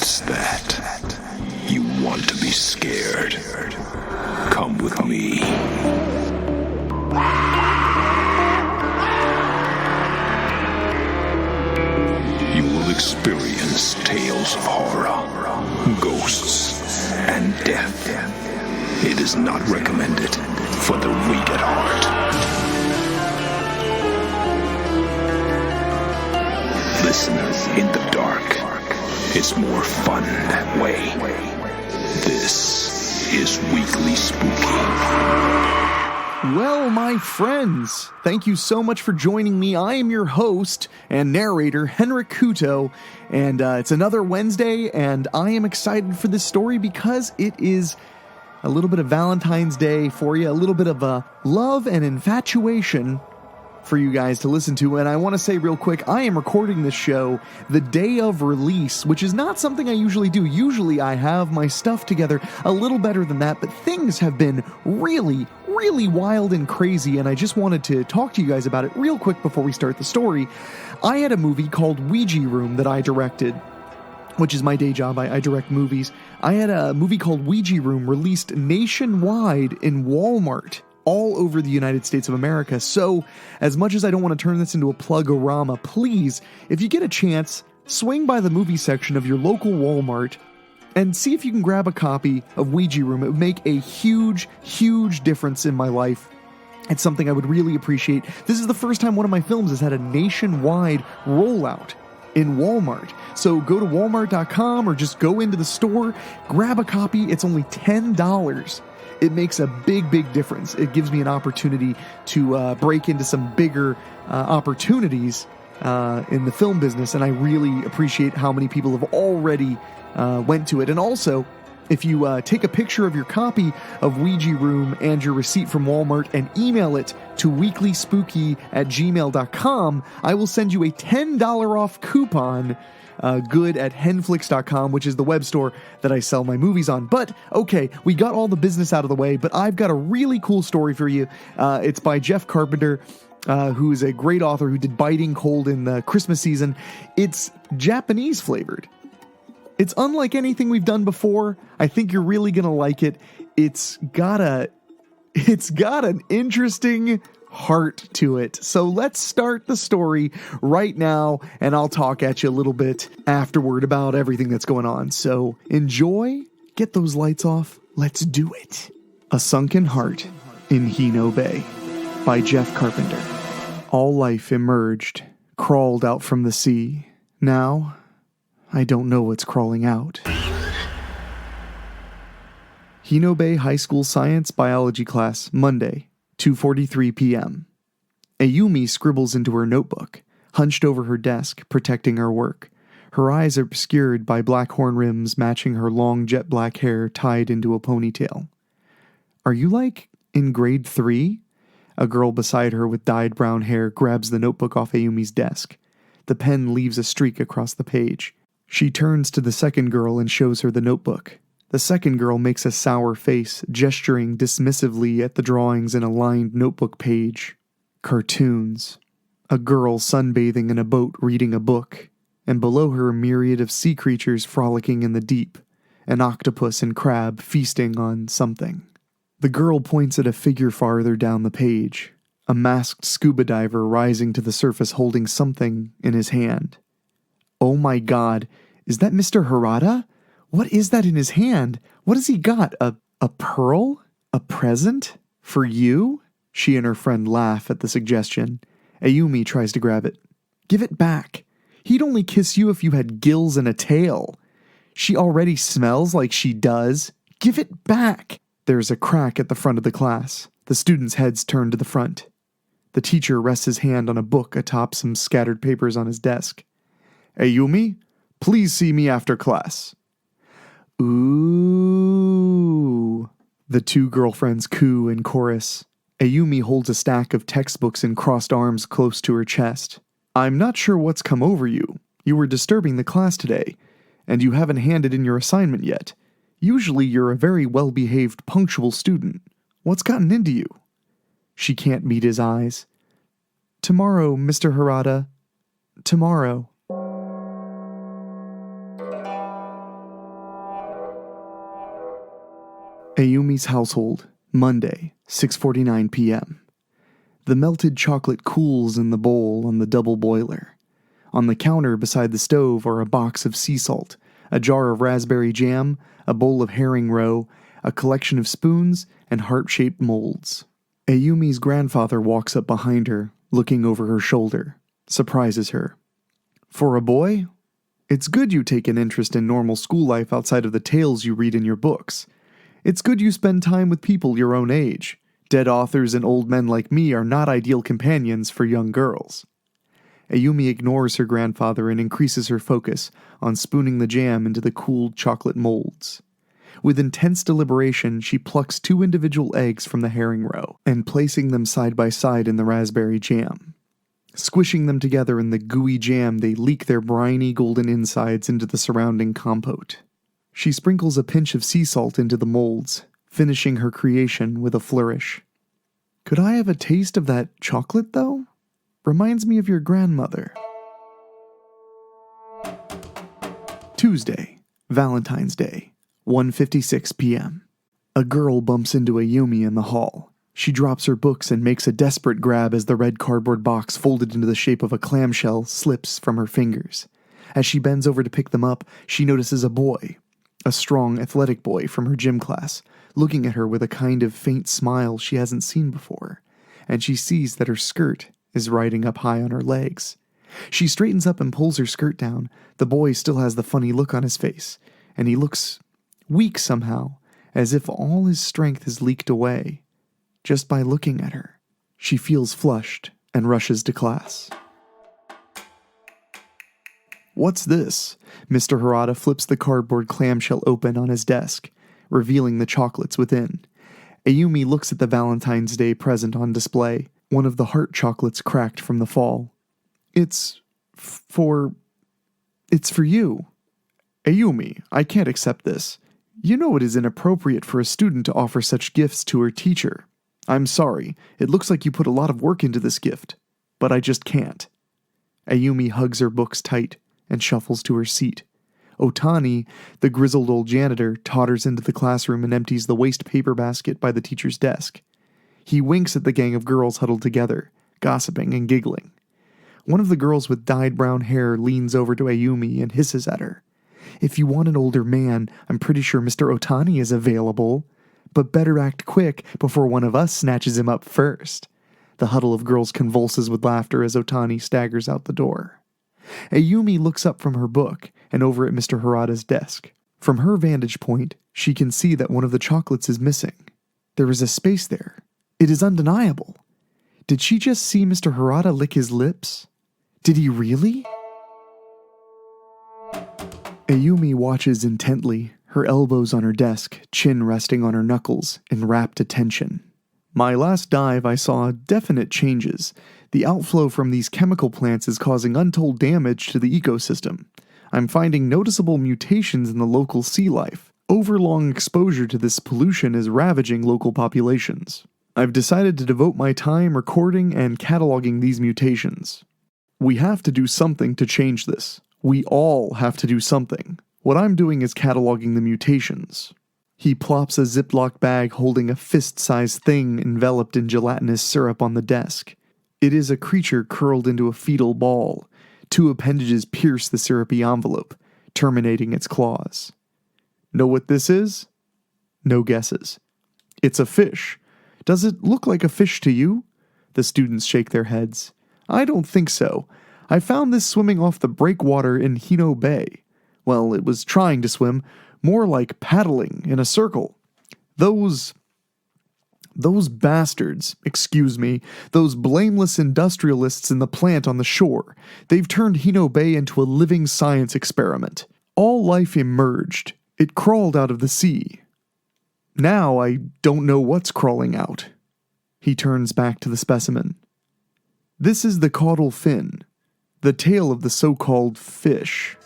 What's that? You want to be scared? Come with me. You will experience tales of horror, ghosts, and death. It is not recommended for the weak at heart. Listen in the dark. It's more fun that way. This is Weekly Spooky. Well, my friends, thank you so much for joining me. I am your host and narrator, Henrik Kuto, and it's another Wednesday, and I am excited for this story because it is a little bit of Valentine's Day for you, a little bit of love and infatuation for you guys to listen to. And I want to say real quick, I am recording this show the day of release, which is not something I usually do. Usually I have my stuff together a little better than that, but things have been really wild and crazy, and I just wanted to talk to you guys about it real quick before we start the story. I had a movie called Ouija Room that I directed, which is my day job. I direct movies. I had a movie called Ouija Room released nationwide in Walmart all over the United States of America. So, as much as I don't want to turn this into a plug-o-rama, please, if you get a chance, swing by the movie section of your local Walmart and see if you can grab a copy of Ouija Room. It would make a huge difference in my life. It's something I would really appreciate. This is the first time one of my films has had a nationwide rollout in Walmart. So go to walmart.com or just go into the store, grab a copy. It's only $10. It makes a big difference. It gives me an opportunity to break into some bigger opportunities in the film business, and I really appreciate how many people have already went to it. And also, if you take a picture of your copy of Ouija Room and your receipt from Walmart and email it to weeklyspooky@gmail.com, I will send you a $10 off coupon good at henflix.com, which is the web store that I sell my movies on. But, okay, we got all the business out of the way, but I've got a really cool story for you. It's by Jeff Carpenter, who is a great author who did Biting Cold in the Christmas season. It's Japanese flavored. It's unlike anything we've done before. I think you're really going to like it. It's got an interesting heart to it. So let's start the story right now, and I'll talk at you a little bit afterward about everything that's going on. So enjoy, get those lights off, let's do it. A Sunken Heart in Hino Bay by Jeff Carpenter. All life emerged, crawled out from the sea. Now, I don't know what's crawling out. Hino Bay High School Science Biology class, Monday, 2:43 p.m. Ayumi scribbles into her notebook, hunched over her desk, protecting her work, her eyes obscured by black horn rims matching her long jet black hair tied into a ponytail. Are you like in grade 3? A girl beside her with dyed brown hair grabs the notebook off Ayumi's desk. The pen leaves a streak across the page. She turns to the second girl and shows her the notebook. The second girl makes a sour face, gesturing dismissively at the drawings in a lined notebook page. Cartoons. A girl sunbathing in a boat reading a book, and below her a myriad of sea creatures frolicking in the deep, an octopus and crab feasting on something. The girl points at a figure farther down the page, a masked scuba diver rising to the surface holding something in his hand. Oh my god, is that Mr. Harada? What is that in his hand? What has he got? A pearl? A present? For you? She and her friend laugh at the suggestion. Ayumi tries to grab it. Give it back. He'd only kiss you if you had gills and a tail. She already smells like she does. Give it back. There's a crack at the front of the class. The students' heads turn to the front. The teacher rests his hand on a book atop some scattered papers on his desk. Ayumi, please see me after class. Ooh. The two girlfriends coo in chorus. Ayumi holds a stack of textbooks in crossed arms close to her chest. I'm not sure what's come over you. You were disturbing the class today, and you haven't handed in your assignment yet. Usually you're a very well-behaved, punctual student. What's gotten into you? She can't meet his eyes. Tomorrow, Mr. Harada. Tomorrow. Ayumi's household, Monday, 6:49 p.m. The melted chocolate cools in the bowl on the double boiler. On the counter beside the stove are a box of sea salt, a jar of raspberry jam, a bowl of herring roe, a collection of spoons, and heart-shaped molds. Ayumi's grandfather walks up behind her, looking over her shoulder, surprises her. "For a boy? It's good you take an interest in normal school life outside of the tales you read in your books. It's good you spend time with people your own age. Dead authors and old men like me are not ideal companions for young girls." Ayumi ignores her grandfather and increases her focus on spooning the jam into the cooled chocolate molds. With intense deliberation, she plucks 2 individual eggs from the herring roe and placing them side by side in the raspberry jam. Squishing them together in the gooey jam, they leak their briny golden insides into the surrounding compote. She sprinkles a pinch of sea salt into the molds, finishing her creation with a flourish. "Could I have a taste of that chocolate, though? Reminds me of your grandmother." Tuesday, Valentine's Day, 1:56 p.m. A girl bumps into Ayumi in the hall. She drops her books and makes a desperate grab as the red cardboard box folded into the shape of a clamshell slips from her fingers. As she bends over to pick them up, she notices a boy, a strong, athletic boy from her gym class, looking at her with a kind of faint smile she hasn't seen before, and she sees that her skirt is riding up high on her legs. She straightens up and pulls her skirt down. The boy still has the funny look on his face, and he looks weak somehow, as if all his strength has leaked away. Just by looking at her, she feels flushed and rushes to class. "What's this?" Mr. Harada flips the cardboard clamshell open on his desk, revealing the chocolates within. Ayumi looks at the Valentine's Day present on display, one of the heart chocolates cracked from the fall. It's for you." "Ayumi, I can't accept this. You know it is inappropriate for a student to offer such gifts to her teacher. I'm sorry, it looks like you put a lot of work into this gift, but I just can't." Ayumi hugs her books tight and shuffles to her seat. Otani, the grizzled old janitor, totters into the classroom and empties the waste paper basket by the teacher's desk. He winks at the gang of girls huddled together, gossiping and giggling. One of the girls with dyed brown hair leans over to Ayumi and hisses at her. "If you want an older man, I'm pretty sure Mr. Otani is available. But better act quick before one of us snatches him up first." The huddle of girls convulses with laughter as Otani staggers out the door. Ayumi looks up from her book and over at Mr. Harada's desk. From her vantage point, she can see that one of the chocolates is missing. There is a space there. It is undeniable. Did she just see Mr. Harada lick his lips? Did he really? Ayumi watches intently, her elbows on her desk, chin resting on her knuckles, in rapt attention. "My last dive, I saw definite changes. The outflow from these chemical plants is causing untold damage to the ecosystem. I'm finding noticeable mutations in the local sea life. Overlong exposure to this pollution is ravaging local populations. I've decided to devote my time recording and cataloging these mutations. We have to do something to change this. We all have to do something. What I'm doing is cataloging the mutations." He plops a Ziploc bag holding a fist-sized thing enveloped in gelatinous syrup on the desk. It is a creature curled into a fetal ball. 2 appendages pierce the syrupy envelope, terminating its claws. "Know what this is?" No guesses. "It's a fish. Does it look like a fish to you?" The students shake their heads. "I don't think so. I found this swimming off the breakwater in Hino Bay. Well, it was trying to swim, more like paddling in a circle. Those bastards, those blameless industrialists in the plant on the shore, they've turned Hino Bay into a living science experiment. All life emerged. It crawled out of the sea. Now I don't know what's crawling out." He turns back to the specimen. "This is the caudal fin, the tail of the so-called fish."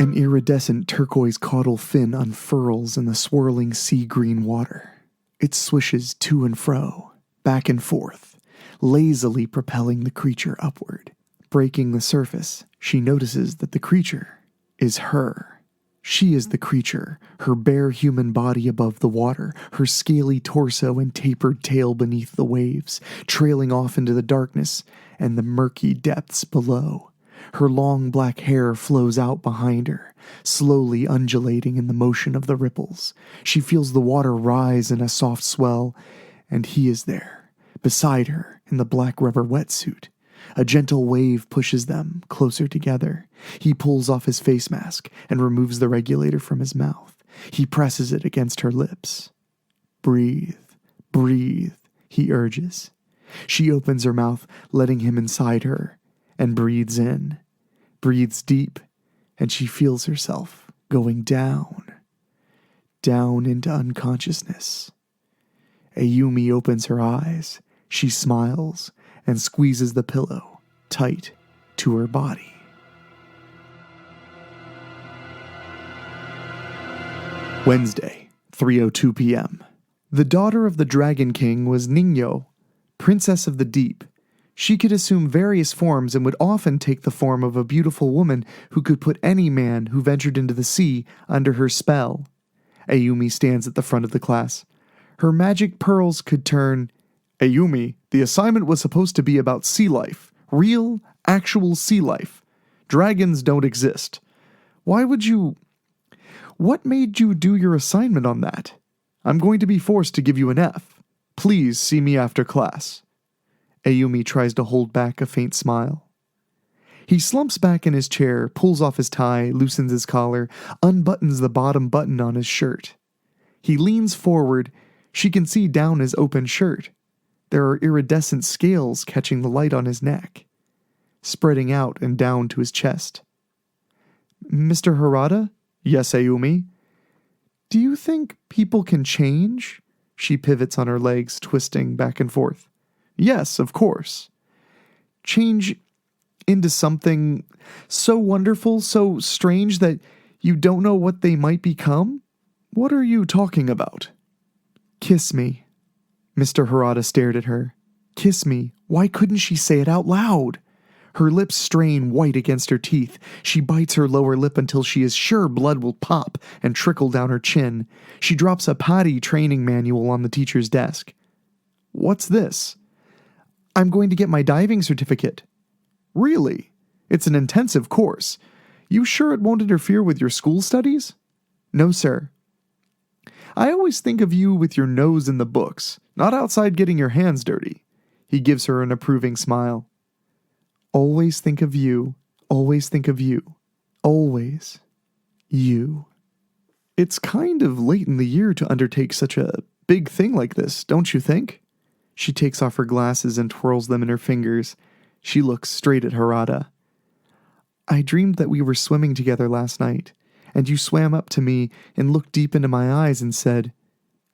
An iridescent turquoise caudal fin unfurls in the swirling sea-green water. It swishes to and fro, back and forth, lazily propelling the creature upward. Breaking the surface, she notices that the creature is her. She is the creature, her bare human body above the water, her scaly torso and tapered tail beneath the waves, trailing off into the darkness and the murky depths below. Her long black hair flows out behind her, slowly undulating in the motion of the ripples. She feels the water rise in a soft swell, and he is there, beside her in the black rubber wetsuit. A gentle wave pushes them closer together. He pulls off his face mask and removes the regulator from his mouth. He presses it against her lips. Breathe, breathe, he urges. She opens her mouth, letting him inside her, and breathes in. Breathes deep, and she feels herself going down into unconsciousness. Ayumi opens her eyes. She smiles and squeezes the pillow tight to her body. Wednesday, 3:02 p.m. The daughter of the Dragon King was Ningyo, Princess of the Deep. She could assume various forms and would often take the form of a beautiful woman who could put any man who ventured into the sea under her spell. Ayumi stands at the front of the class. Her magic pearls could turn... Ayumi, the assignment was supposed to be about sea life. Real, actual sea life. Dragons don't exist. Why would you... What made you do your assignment on that? I'm going to be forced to give you an F. Please see me after class. Ayumi tries to hold back a faint smile. He slumps back in his chair, pulls off his tie, loosens his collar, unbuttons the bottom button on his shirt. He leans forward. She can see down his open shirt. There are iridescent scales catching the light on his neck, spreading out and down to his chest. Mr. Harada? Yes, Ayumi. Do you think people can change? She pivots on her legs, twisting back and forth. Yes, of course. Change into something so wonderful, so strange that you don't know what they might become? What are you talking about? Kiss me. Mr. Harada stared at her. Kiss me. Why couldn't she say it out loud? Her lips strain white against her teeth. She bites her lower lip until she is sure blood will pop and trickle down her chin. She drops a potty training manual on the teacher's desk. What's this? I'm going to get my diving certificate. Really? It's an intensive course. You sure it won't interfere with your school studies? No, sir. I always think of you with your nose in the books, not outside getting your hands dirty. He gives her an approving smile. Always think of you. Always think of you. Always. You. It's kind of late in the year to undertake such a big thing like this, don't you think? She takes off her glasses and twirls them in her fingers. She looks straight at Harada. I dreamed that we were swimming together last night, and you swam up to me and looked deep into my eyes and said,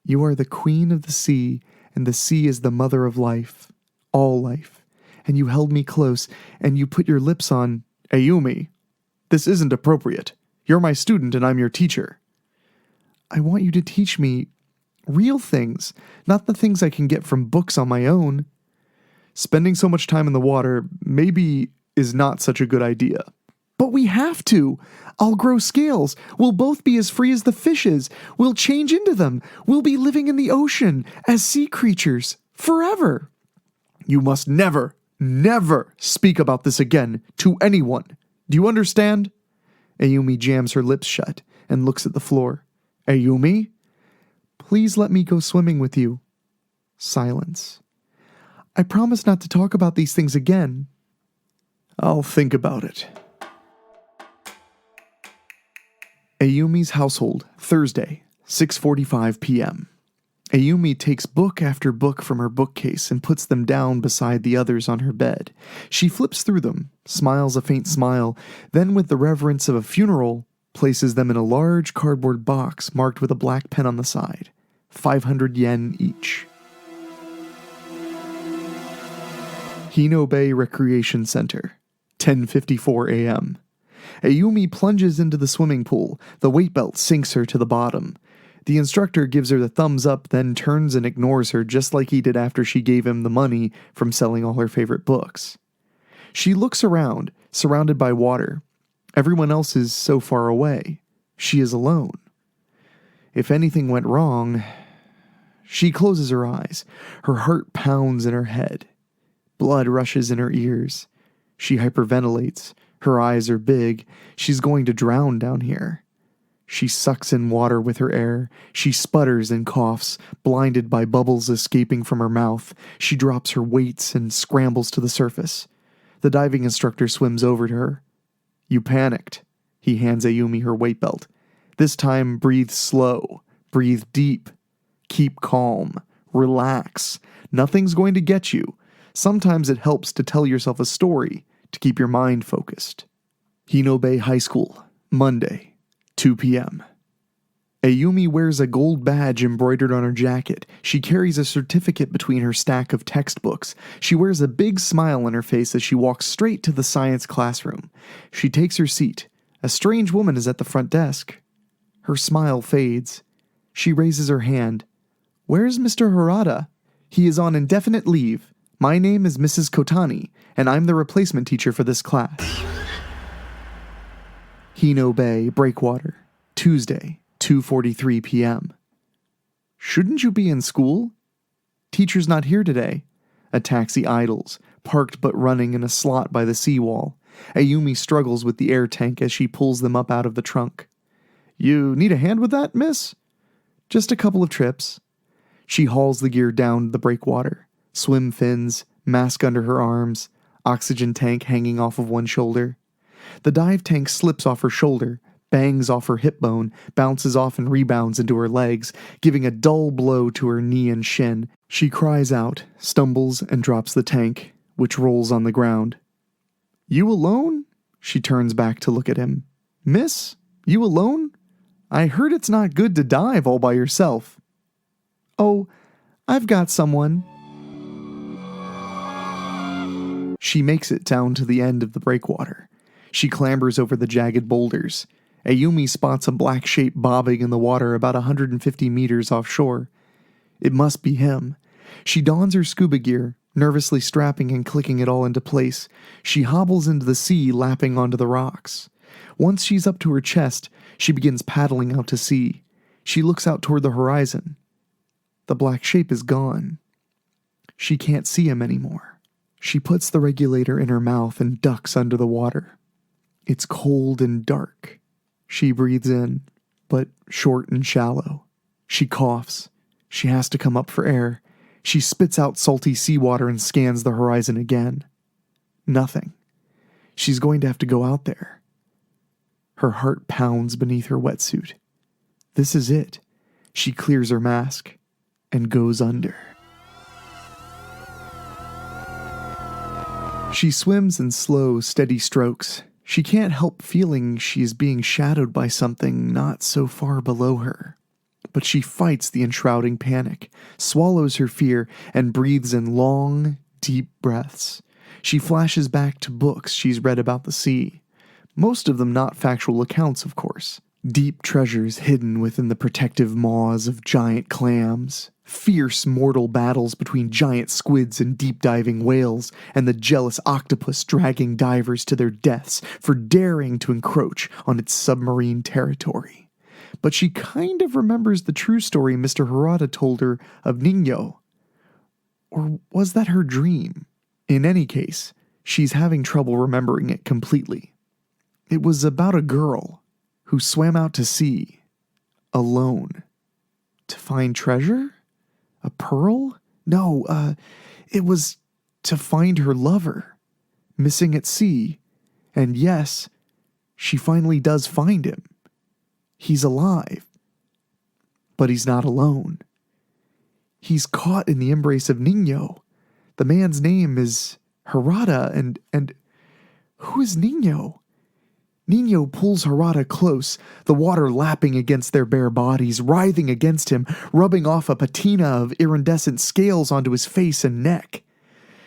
You are the queen of the sea, and the sea is the mother of life, all life. And you held me close, and you put your lips on... Ayumi, this isn't appropriate. You're my student, and I'm your teacher. I want you to teach me real things, not the things I can get from books on my own. Spending so much time in the water maybe is not such a good idea. But we have to. I'll grow scales. We'll both be as free as the fishes. We'll change into them. We'll be living in the ocean as sea creatures forever. You must never speak about this again to anyone. Do you understand? Ayumi jams her lips shut and looks at the floor. Ayumi? Please let me go swimming with you. Silence. I promise not to talk about these things again. I'll think about it. Ayumi's household, Thursday, 6:45 p.m. Ayumi takes book after book from her bookcase and puts them down beside the others on her bed. She flips through them, smiles a faint smile, then with the reverence of a funeral, places them in a large cardboard box marked with a black pen on the side. 500 yen each. Hino Bay Recreation Center, 10:54 a.m. Ayumi plunges into the swimming pool. The weight belt sinks her to the bottom. The instructor gives her the thumbs up, then turns and ignores her just like he did after she gave him the money from selling all her favorite books. She looks around, surrounded by water. Everyone else is so far away. She is alone. If anything went wrong... She closes her eyes. Her heart pounds in her head. Blood rushes in her ears. She hyperventilates. Her eyes are big. She's going to drown down here. She sucks in water with her air. She sputters and coughs, blinded by bubbles escaping from her mouth. She drops her weights and scrambles to the surface. The diving instructor swims over to her. "You panicked." He hands Ayumi her weight belt. "This time, breathe slow. Breathe deep. Keep calm. Relax. Nothing's going to get you. Sometimes it helps to tell yourself a story to keep your mind focused." Hino Bay High School, Monday, 2 p.m. Ayumi wears a gold badge embroidered on her jacket. She carries a certificate between her stack of textbooks. She wears a big smile on her face as she walks straight to the science classroom. She takes her seat. A strange woman is at the front desk. Her smile fades. She raises her hand. "Where's Mr. Harada?" "He is on indefinite leave. My name is Mrs. Kotani, and I'm the replacement teacher for this class." Hino Bay, Breakwater, Tuesday, 2:43 p.m. "Shouldn't you be in school?" "Teacher's not here today." A taxi idles, parked but running in a slot by the seawall. Ayumi struggles with the air tank as she pulls them up out of the trunk. "You need a hand with that, miss?" "Just a couple of trips." She hauls the gear down the breakwater. Swim fins, mask under her arms, oxygen tank hanging off of one shoulder. The dive tank slips off her shoulder, bangs off her hip bone, bounces off and rebounds into her legs, giving a dull blow to her knee and shin. She cries out, stumbles, and drops the tank, which rolls on the ground. "You alone?" She turns back to look at him. "Miss, you alone? I heard it's not good to dive all by yourself." "Oh, I've got someone." She makes it down to the end of the breakwater. She clambers over the jagged boulders. Ayumi spots a black shape bobbing in the water about 150 meters offshore. It must be him. She dons her scuba gear, nervously strapping and clicking it all into place. She hobbles into the sea, lapping onto the rocks. Once she's up to her chest, she begins paddling out to sea. She looks out toward the horizon. The black shape is gone. She can't see him anymore. She puts the regulator in her mouth and ducks under the water. It's cold and dark. She breathes in, but short and shallow. She coughs. She has to come up for air. She spits out salty seawater and scans the horizon again. Nothing. She's going to have to go out there. Her heart pounds beneath her wetsuit. This is it. She clears her mask and goes under. She swims in slow, steady strokes. She can't help feeling she is being shadowed by something not so far below her. But she fights the enshrouding panic, swallows her fear, and breathes in long, deep breaths. She flashes back to books she's read about the sea. Most of them not factual accounts, of course. Deep treasures hidden within the protective maws of giant clams. Fierce mortal battles between giant squids and deep-diving whales, and the jealous octopus dragging divers to their deaths for daring to encroach on its submarine territory. But she kind of remembers the true story Mr. Harada told her of Nino. Or was that her dream? In any case, she's having trouble remembering it completely. It was about a girl who swam out to sea, alone, to find treasure? A pearl? No, it was to find her lover, missing at sea. And yes, she finally does find him. He's alive. But he's not alone. He's caught in the embrace of Nino. The man's name is Harada, and who is Nino? Nino pulls Harada close, the water lapping against their bare bodies, writhing against him, rubbing off a patina of iridescent scales onto his face and neck.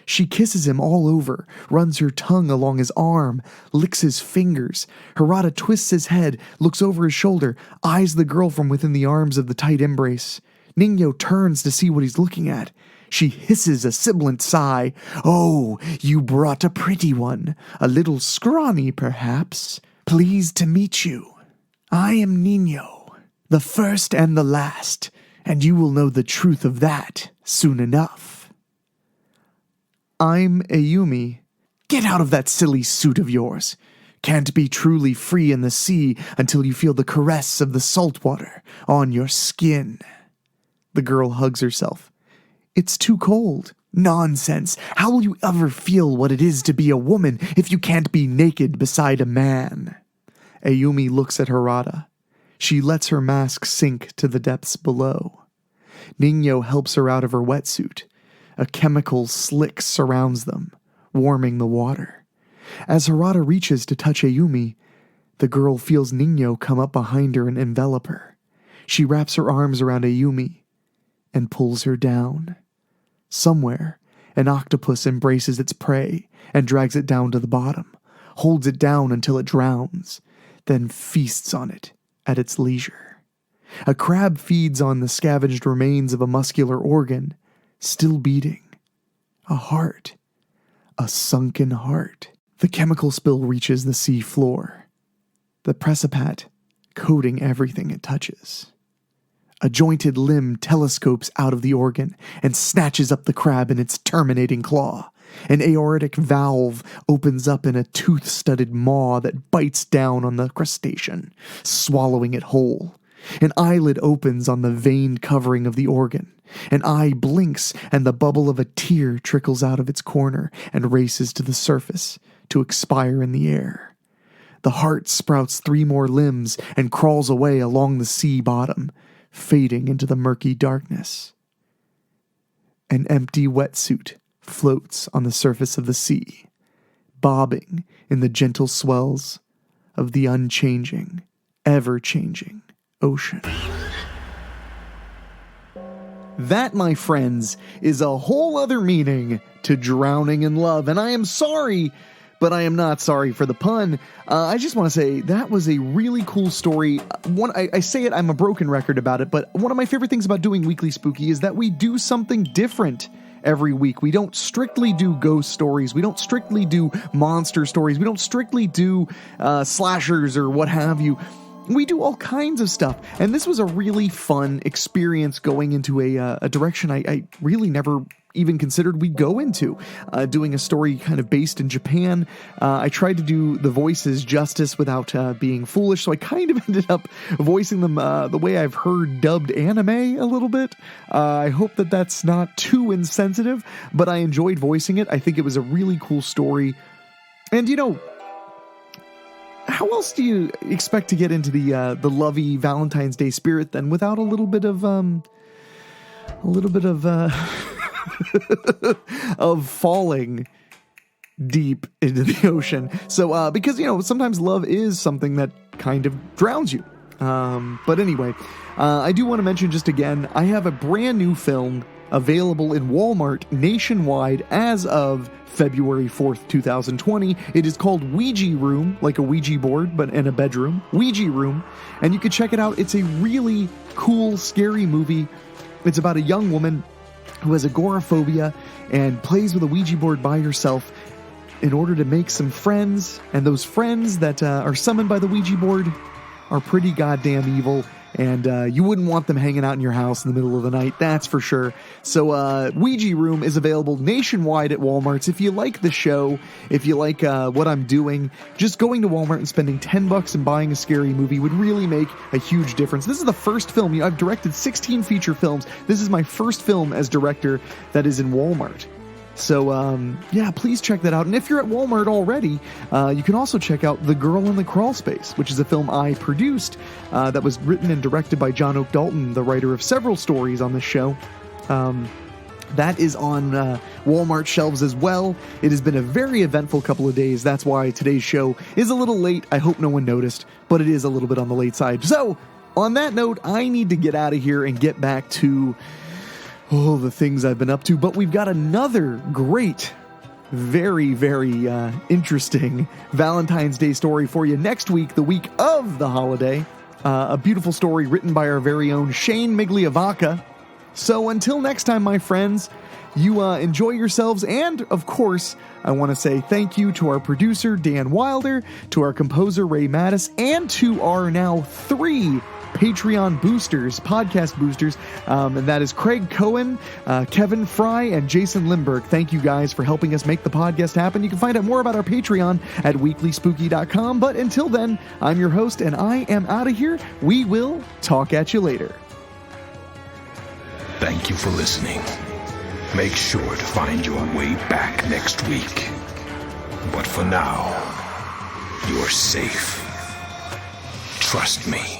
She kisses him all over, runs her tongue along his arm, licks his fingers. Harada twists his head, looks over his shoulder, eyes the girl from within the arms of the tight embrace. Nino turns to see what he's looking at. She hisses a sibilant sigh. "Oh, you brought a pretty one. A little scrawny, perhaps. Pleased to meet you. I am Nino, the first and the last, and you will know the truth of that soon enough. I'm Ayumi. Get out of that silly suit of yours. Can't be truly free in the sea until you feel the caress of the salt water on your skin. The girl hugs herself. It's too cold. Nonsense. How will you ever feel what it is to be a woman if you can't be naked beside a man? Ayumi looks at Harada. She lets her mask sink to the depths below. Nino helps her out of her wetsuit. A chemical slick surrounds them, warming the water. As Harada reaches to touch Ayumi, the girl feels Nino come up behind her and envelop her. She wraps her arms around Ayumi and pulls her down. Somewhere, an octopus embraces its prey and drags it down to the bottom, holds it down until it drowns, then feasts on it at its leisure. A crab feeds on the scavenged remains of a muscular organ, still beating. A heart. A sunken heart. The chemical spill reaches the sea floor. The precipice coating everything it touches. A jointed limb telescopes out of the organ and snatches up the crab in its terminating claw. An aortic valve opens up in a tooth-studded maw that bites down on the crustacean, swallowing it whole. An eyelid opens on the veined covering of the organ. An eye blinks, and the bubble of a tear trickles out of its corner and races to the surface to expire in the air. The heart sprouts 3 more limbs and crawls away along the sea bottom, fading into the murky darkness. An empty wetsuit floats on the surface of the sea, bobbing in the gentle swells of the unchanging, ever-changing ocean. That, my friends, is a whole other meaning to drowning in love, and I am sorry, but I am not sorry for the pun. I just want to say that was a really cool story. I say it, I'm a broken record about it, but one of my favorite things about doing Weekly Spooky is that we do something different every week. We don't strictly do ghost stories. We don't strictly do monster stories. We don't strictly do slashers or what have you. We do all kinds of stuff, and this was a really fun experience going into a direction I really never even considered we'd go into, doing a story kind of based in Japan. I tried to do the voices justice without being foolish, so I kind of ended up voicing them the way I've heard dubbed anime a little bit. I hope that that's not too insensitive, but I enjoyed voicing it. I think it was a really cool story, and you know, how else do you expect to get into the lovey Valentine's Day spirit then without a little bit of of falling deep into the ocean? So because you know, sometimes love is something that kind of drowns you. But anyway, I do want to mention just again, I have a brand new film available in Walmart nationwide as of February 4th, 2020. It is called Ouija Room, like a Ouija board, but in a bedroom. Ouija Room. And you can check it out. It's a really cool, scary movie. It's about a young woman who has agoraphobia and plays with a Ouija board by herself in order to make some friends. And those friends that are summoned by the Ouija board are pretty goddamn evil. And you wouldn't want them hanging out in your house in the middle of the night, that's for sure. So Ouija Room is available nationwide at Walmarts. If you like the show, if you like what I'm doing, just going to Walmart and spending $10 and buying a scary movie would really make a huge difference. This is the first film. I've directed 16 feature films. This is my first film as director that is in Walmart. So, yeah, please check that out. And if you're at Walmart already, you can also check out The Girl in the Crawl Space, which is a film I produced that was written and directed by John Oak Dalton, the writer of several stories on this show. That is on Walmart shelves as well. It has been a very eventful couple of days. That's why today's show is a little late. I hope no one noticed, but it is a little bit on the late side. So, on that note, I need to get out of here and get back to the things I've been up to, but we've got another great, very, very interesting Valentine's Day story for you next week, the week of the holiday. A beautiful story written by our very own Shane Migliavacca. So until next time, my friends, you enjoy yourselves. And, of course, I want to say thank you to our producer, Dan Wilder, to our composer, Ray Mattis, and to our now 3 Patreon boosters, podcast boosters, and that is Craig Cohen, Kevin Fry, and Jason Lindbergh. Thank you guys for helping us make the podcast happen. You can find out more about our Patreon at weeklyspooky.com. But until then, I'm your host, and I am out of here. We will talk at you later. Thank you for listening. Make sure to find your way back next week. But for now, you're safe. Trust me.